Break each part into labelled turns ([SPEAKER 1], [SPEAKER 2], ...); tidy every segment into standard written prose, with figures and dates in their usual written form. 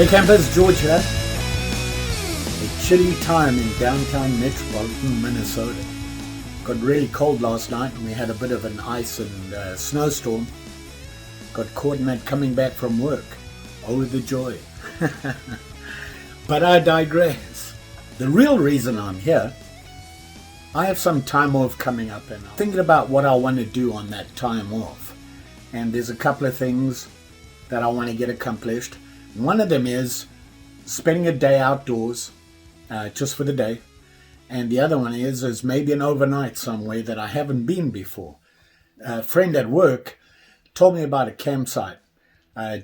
[SPEAKER 1] Hey campers, George here. A chilly time in downtown metropolitan Minnesota. Got really cold last night and we had a bit of an ice and snowstorm. Got caught in that coming back from work. Oh, the joy. But I digress. The real reason I'm here, I have some time off coming up and I'm thinking about what I want to do on that time off. And there's a couple of things that I want to get accomplished. One of them is spending a day outdoors, just for the day. And the other one is maybe an overnight somewhere that I haven't been before. A friend at work told me about a campsite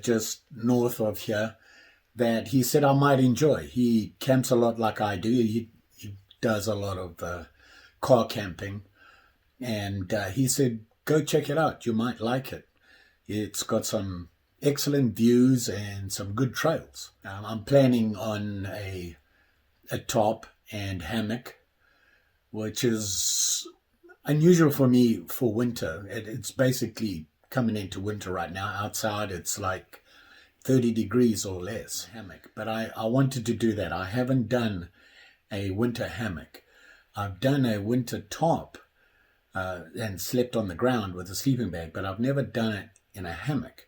[SPEAKER 1] just north of here that he said I might enjoy. He camps a lot like I do. He does a lot of car camping. And he said, go check it out. You might like it. It's got some excellent views and some good trails. I'm planning on a top and hammock, which is unusual for me for winter. It's basically coming into winter right now. Outside it's like 30 degrees or less hammock. But I wanted to do that. I haven't done a winter hammock. I've done a winter top and slept on the ground with a sleeping bag, but I've never done it in a hammock.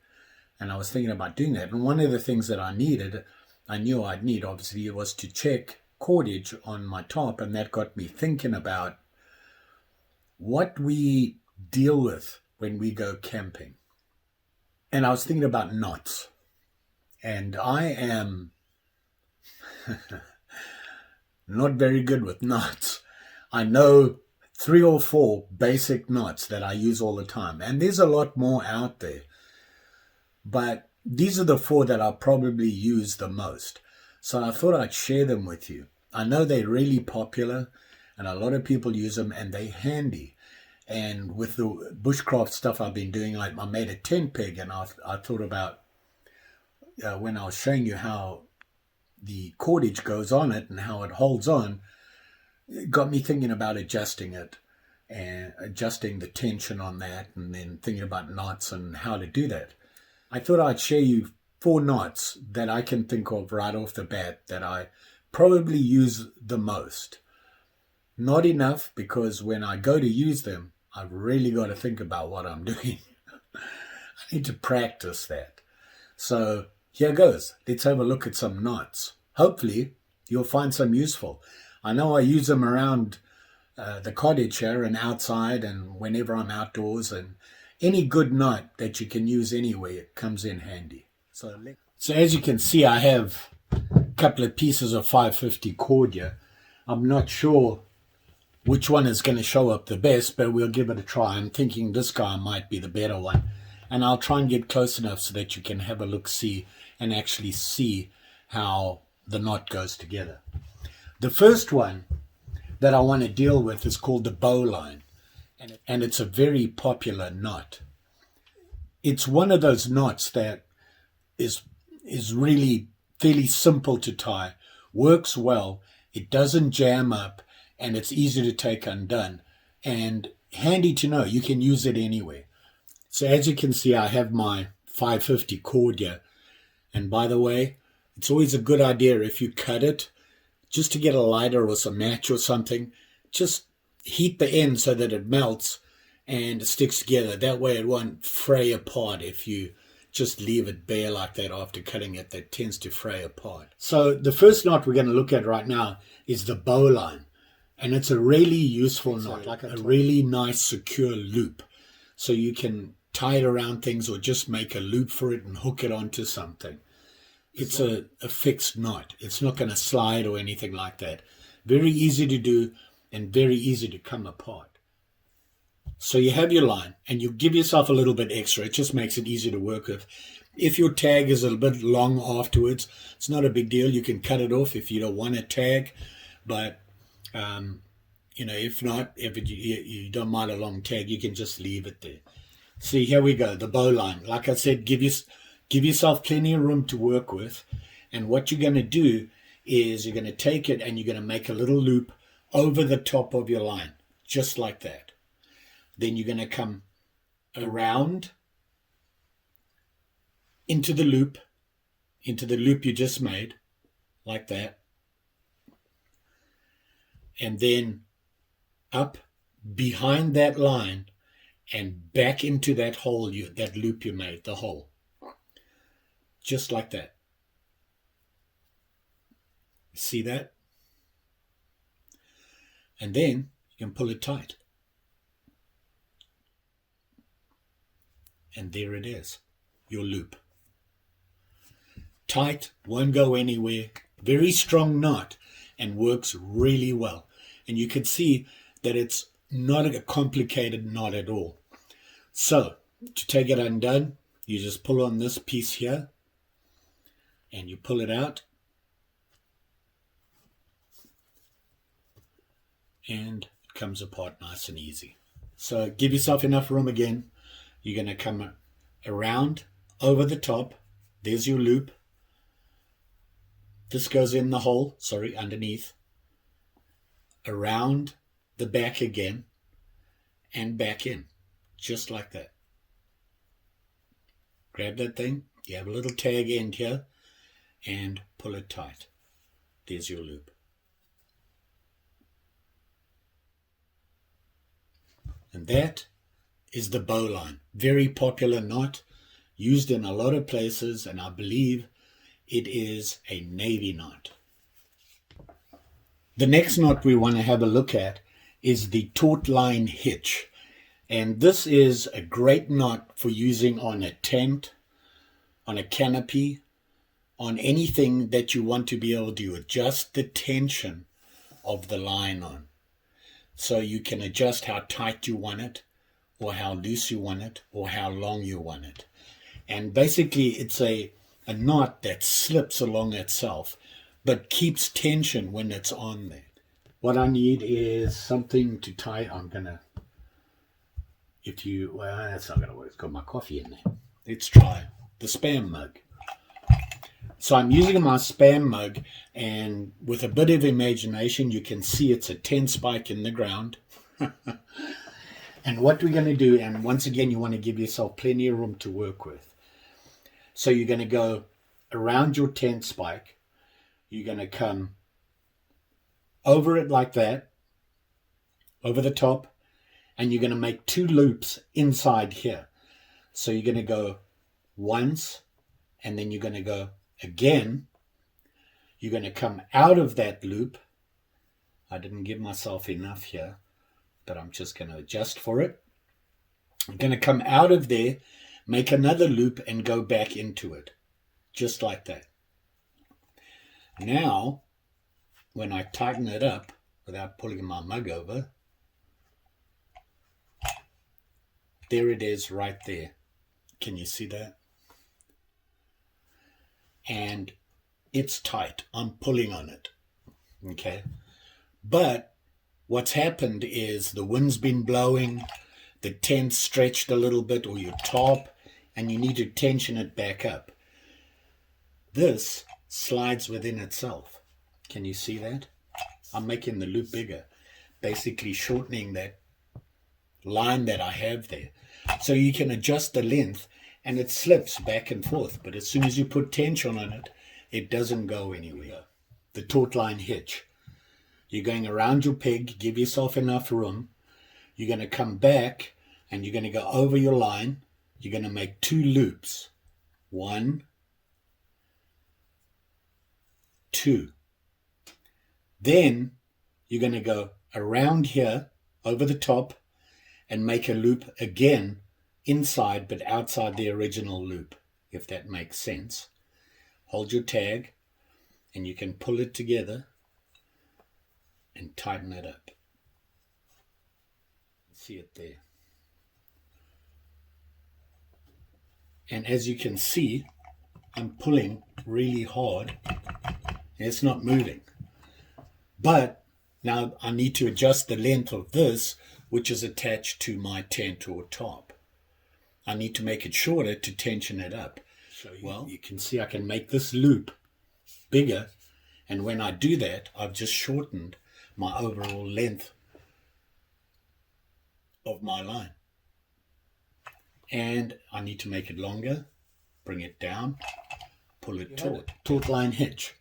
[SPEAKER 1] And I was thinking about doing that. And one of the things that I knew I'd need, obviously, was to check cordage on my top. And that got me thinking about what we deal with when we go camping. And I was thinking about knots. And I am not very good with knots. I know 3 or 4 basic knots that I use all the time. And there's a lot more out there. But these are the 4 that I probably use the most. So I thought I'd share them with you. I know they're really popular and a lot of people use them and they're handy. And with the bushcraft stuff I've been doing, I made a tent peg and I thought about when I was showing you how the cordage goes on it and how it holds on, it got me thinking about adjusting it and adjusting the tension on that and then thinking about knots and how to do that. I thought I'd share you 4 knots that I can think of right off the bat that I probably use the most. Not enough because when I go to use them, I've really got to think about what I'm doing. I need to practice that. So here goes. Let's have a look at some knots. Hopefully you'll find some useful. I know I use them around the cottage here and outside and whenever I'm outdoors, and any good knot that you can use anywhere comes in handy. So as you can see, I have a couple of pieces of 550 cord here. I'm not sure which one is going to show up the best, but we'll give it a try. I'm thinking this guy might be the better one. And I'll try and get close enough so that you can have a look-see and actually see how the knot goes together. The first one that I want to deal with is called the bowline. And it's a very popular knot. It's one of those knots that is really fairly simple to tie, works well, it doesn't jam up, and it's easy to take undone. And handy to know, you can use it anywhere. So as you can see, I have my 550 cord here. And by the way, it's always a good idea if you cut it, just to get a lighter or some match or something, just heat the end so that it melts and it sticks together. That way it won't fray apart if you just leave it bare like that after cutting it. That tends to fray apart. So the first knot we're going to look at right now is the bowline. And it's a really useful knot, like a really nice secure loop. So you can tie it around things or just make a loop for it and hook it onto something. It's a fixed knot. It's not going to slide or anything like that. Very easy to do and very easy to come apart. So you have your line and you give yourself a little bit extra. It just makes it easy to work with. If your tag is a bit long afterwards, it's not a big deal. You can cut it off if you don't want a tag. But, if not, if you don't mind a long tag, you can just leave it there. See, here we go, the bowline. Like I said, give yourself plenty of room to work with. And what you're going to do is you're going to take it and you're going to make a little loop over the top of your line, just like that. Then you're going to come around into the loop into the loop you just made, like that, and then up behind that line and back into that hole, that loop you made, the hole, just like that. See that? And then you can pull it tight. And there it is, your loop. Tight, won't go anywhere, very strong knot, and works really well. And you can see that it's not a complicated knot at all. So, to take it undone, you just pull on this piece here, and you pull it out, and it comes apart nice and easy. So give yourself enough room again. You're going to come around over the top. There's your loop. This goes in the hole, underneath. Around the back again and back in, just like that. Grab that thing. You have a little tag end here and pull it tight. There's your loop. And that is the bowline. Very popular knot, used in a lot of places, and I believe it is a Navy knot. The next knot we want to have a look at is the Tautline hitch. And this is a great knot for using on a tent, on a canopy, on anything that you want to be able to adjust the tension of the line on. So you can adjust how tight you want it, or how loose you want it, or how long you want it. And basically it's a knot that slips along itself, but keeps tension when it's on there. What I need is something to tie. That's not going to work. It's got my coffee in there. Let's try the Spam mug. So I'm using my Spam mug, and with a bit of imagination, you can see it's a 10 spike in the ground. And what we're going to do, and once again, you want to give yourself plenty of room to work with. So you're going to go around your 10 spike. You're going to come over it like that, over the top, and you're going to make 2 loops inside here. So you're going to go once, and then you're going to go again. You're going to come out of that loop. I didn't give myself enough here, but I'm just going to adjust for it. I'm going to come out of there, make another loop, and go back into it, just like that. Now, when I tighten it up without pulling my mug over, there it is right there. Can you see that? And it's tight. I'm pulling on it. Okay. But what's happened is the wind's been blowing, the tent's stretched a little bit, or your top, and you need to tension it back up. This slides within itself. Can you see that? I'm making the loop bigger, basically shortening that line that I have there. So you can adjust the length, and it slips back and forth. But as soon as you put tension on it, it doesn't go anywhere. The Tautline hitch. You're going around your peg, give yourself enough room. You're going to come back, and you're going to go over your line. You're going to make 2 loops. 1, 2. Then you're going to go around here, over the top, and make a loop again inside, but outside the original loop, if that makes sense. Hold your tag, and you can pull it together and tighten it up. See it there. And as you can see, I'm pulling really hard, and it's not moving. But now I need to adjust the length of this, which is attached to my tent or top. I need to make it shorter to tension it up. So you can see I can make this loop bigger, and when I do that, I've just shortened my overall length of my line. And I need to make it longer, bring it down, pull it taut. Tautline hitch.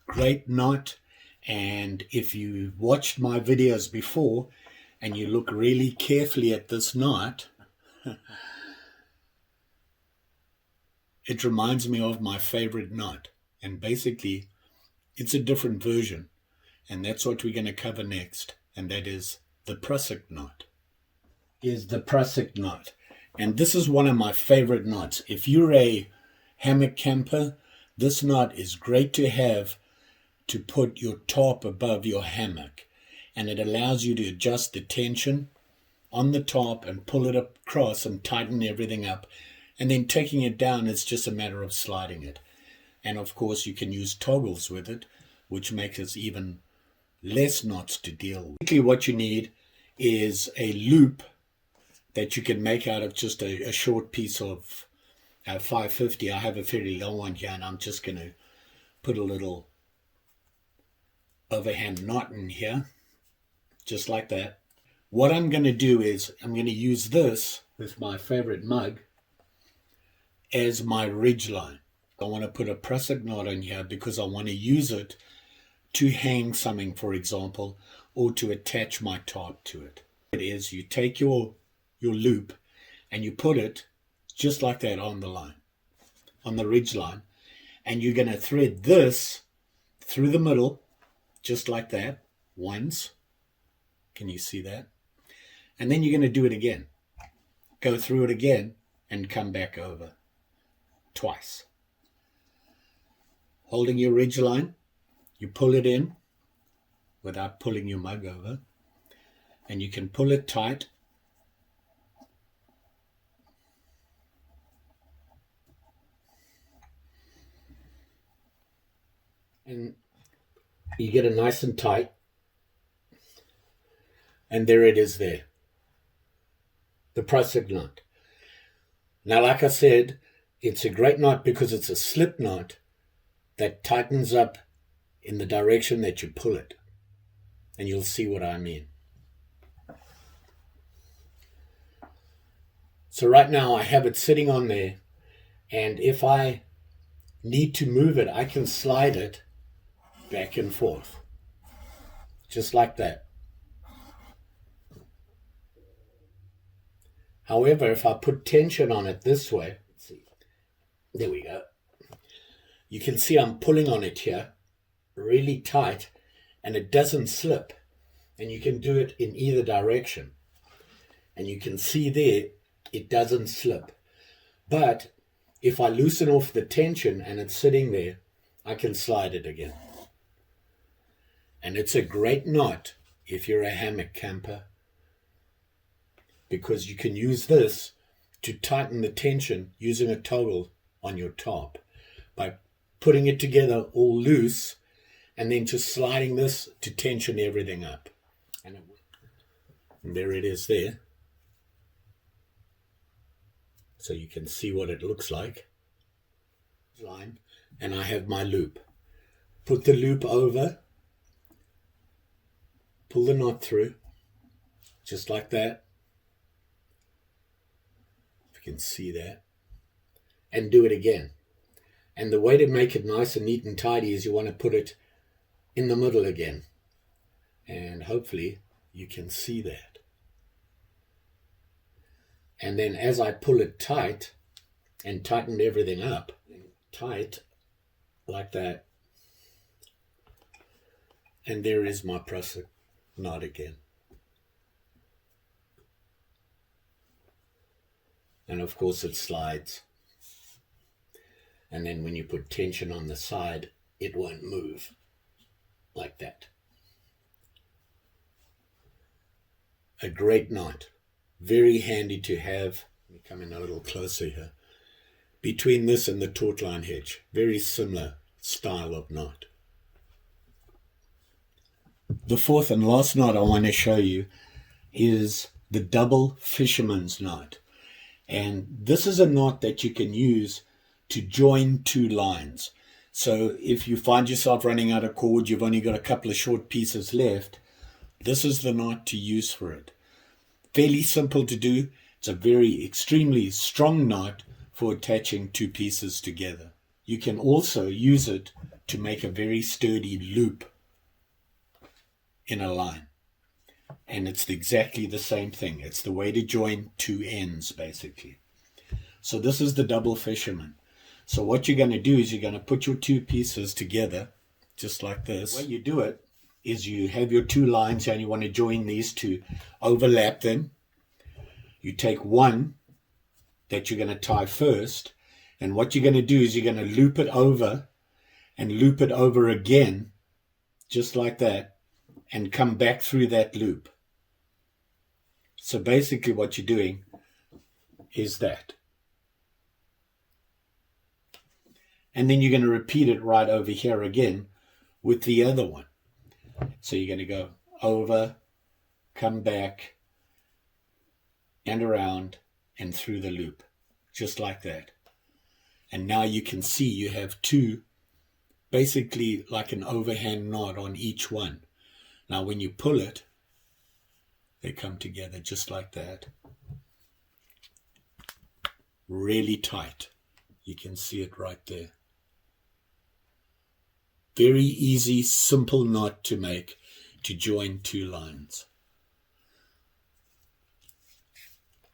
[SPEAKER 1] Great knot. And if you watched my videos before and you look really carefully at this knot, it reminds me of my favorite knot. And basically, it's a different version. And that's what we're going to cover next. And that is the Prusik knot. Is the Prusik knot. And this is one of my favorite knots. If you're a hammock camper, this knot is great to have to put your top above your hammock. And it allows you to adjust the tension on the top and pull it across and tighten everything up. And then taking it down, it's just a matter of sliding it. And of course, you can use toggles with it, which makes it even less knots to deal with. Basically, what you need is a loop that you can make out of just a short piece of 550. I have a fairly long one here, and I'm just going to put a little overhand knot in here, just like that. What I'm going to do is I'm going to use this with my favorite mug as my ridge line. I want to put a Prusik knot in here because I want to use it to hang something, for example, or to attach my top to it. It is you take your loop and you put it just like that on the line, on the ridge line, and you're going to thread this through the middle just like that once. Can you see that? And then you're going to do it again. Go through it again and come back over twice. Holding your ridge line, you pull it in without pulling your mug over, and you can pull it tight. And you get it nice and tight. And there it is there. The Prusik knot. Now, like I said, it's a great knot because it's a slip knot that tightens up in the direction that you pull it. And you'll see what I mean. So right now I have it sitting on there. And if I need to move it, I can slide it back and forth. Just like that. However, if I put tension on it this way, let's see, there we go. You can see I'm pulling on it here really tight and it doesn't slip. And you can do it in either direction. And you can see there, it doesn't slip. But if I loosen off the tension and it's sitting there, I can slide it again. And it's a great knot if you're a hammock camper, because you can use this to tighten the tension using a toggle on your top by putting it together all loose and then just sliding this to tension everything up. And there it is there. So you can see what it looks like. Line, and I have my loop. Put the loop over, pull the knot through, just like that. If you can see that. And do it again. And the way to make it nice and neat and tidy is you want to put it in the middle again. And hopefully you can see that. And then as I pull it tight and tighten everything up, tight like that, and there is my Prusik knot again. And of course it slides. And then when you put tension on the side, it won't move like that. A great knot. Very handy to have. Let me come in a little closer here. Between this and the Tautline hitch. Very similar style of knot. The fourth and last knot I want to show you is the double Fisherman's knot. And this is a knot that you can use to join two lines. So if you find yourself running out of cord, you've only got a couple of short pieces left, this is the knot to use for it. Fairly simple to do. It's a very extremely strong knot for attaching two pieces together. you can also use it to make a very sturdy loop in a line. And it's exactly the same thing. It's the way to join two ends, basically. So this is the double fisherman. So what you're going to do is you're going to put your two pieces together, just like this. The way you do it is you have your two lines and you want to join these two, overlap them. You take one that you're going to tie first, and what you're going to do is you're going to loop it over and loop it over again, just like that, and come back through that loop. So basically what you're doing is that. And then you're going to repeat it right over here again with the other one. So you're going to go over, come back, and around, and through the loop, just like that. And now you can see you have two, basically like an overhand knot on each one. Now when you pull it, they come together just like that. Really tight. You can see it right there. Very easy, simple knot to make to join two lines.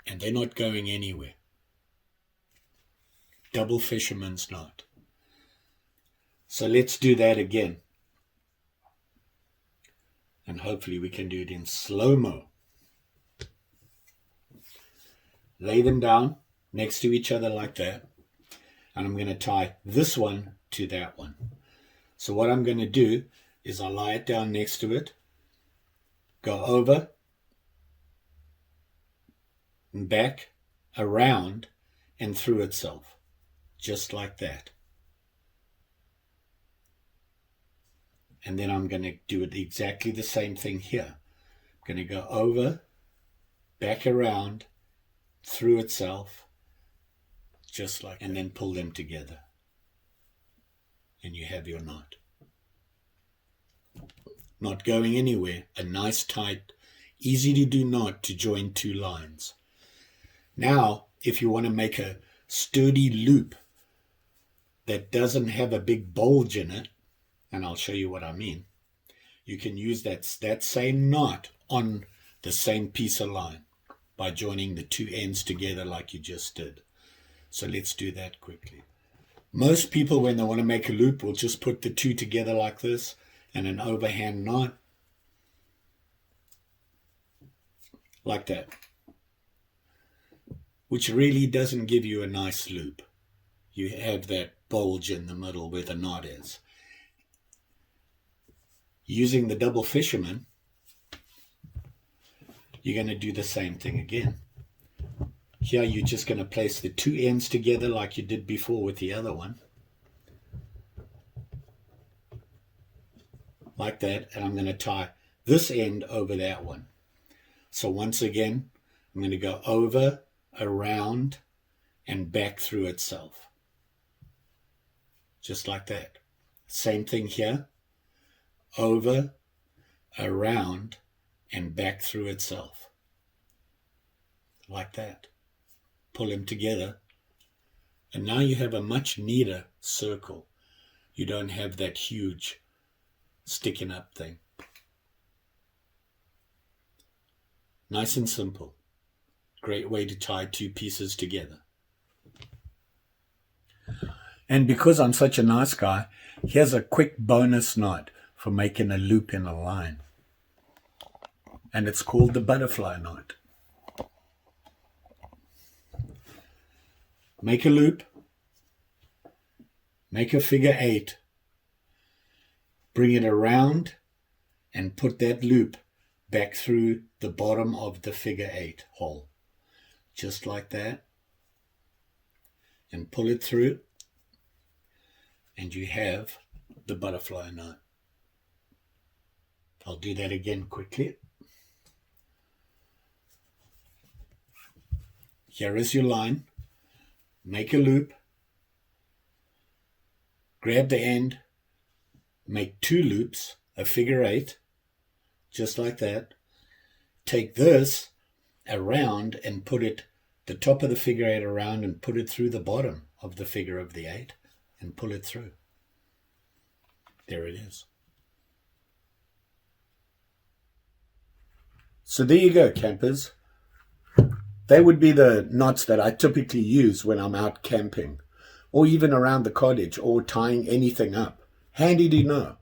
[SPEAKER 1] And they're not going anywhere. Double fisherman's knot. So let's do that again. And hopefully we can do it in slow-mo. Lay them down next to each other like that. And I'm going to tie this one to that one. So what I'm going to do is I'll lie it down next to it, go over, and back, around, and through itself, just like that. And then I'm going to do it exactly the same thing here. I'm going to go over, back around, through itself, just like, and then pull them together. And you have your knot. Not going anywhere. A nice, tight, easy to do knot to join two lines. Now, if you want to make a sturdy loop that doesn't have a big bulge in it, and I'll show you what I mean, you can use that same knot on the same piece of line by joining the two ends together like you just did. So let's do that quickly. Most people, when they want to make a loop, will just put the two together like this and an overhand knot like that, which really doesn't give you a nice loop. You have that bulge in the middle where the knot is. Using the double fisherman, you're going to do the same thing again. Here you're just going to place the two ends together like you did before with the other one. Like that. And I'm going to tie this end over that one. So once again, I'm going to go over, around, and back through itself. Just like that. Same thing here. Over, around, and back through itself. Like that. Pull them together, and now you have a much neater circle. You don't have that huge sticking up thing. Nice and simple. Great way to tie two pieces together. And because I'm such a nice guy, here's a quick bonus knot for making a loop in a line. And it's called the butterfly knot. Make a loop, make a figure 8, bring it around and put that loop back through the bottom of the figure 8 hole, just like that, and pull it through, and you have the butterfly knot. I'll do that again quickly. Here is your line. Make a loop, grab the end, make two loops, a figure 8, just like that. Take this around and put it, the top of the figure 8 around and put it through the bottom of the figure of the 8, and pull it through. There it is. So there you go, campers. They would be the knots that I typically use when I'm out camping, or even around the cottage, or tying anything up. Handy to know.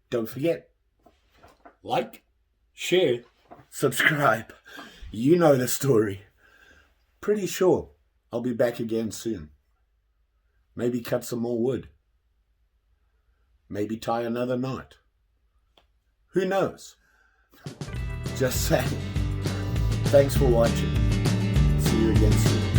[SPEAKER 1] Don't forget, like, share, subscribe. You know the story. Pretty sure I'll be back again soon. Maybe cut some more wood. Maybe tie another knot. Who knows? Just saying. Thanks for watching. See you again soon.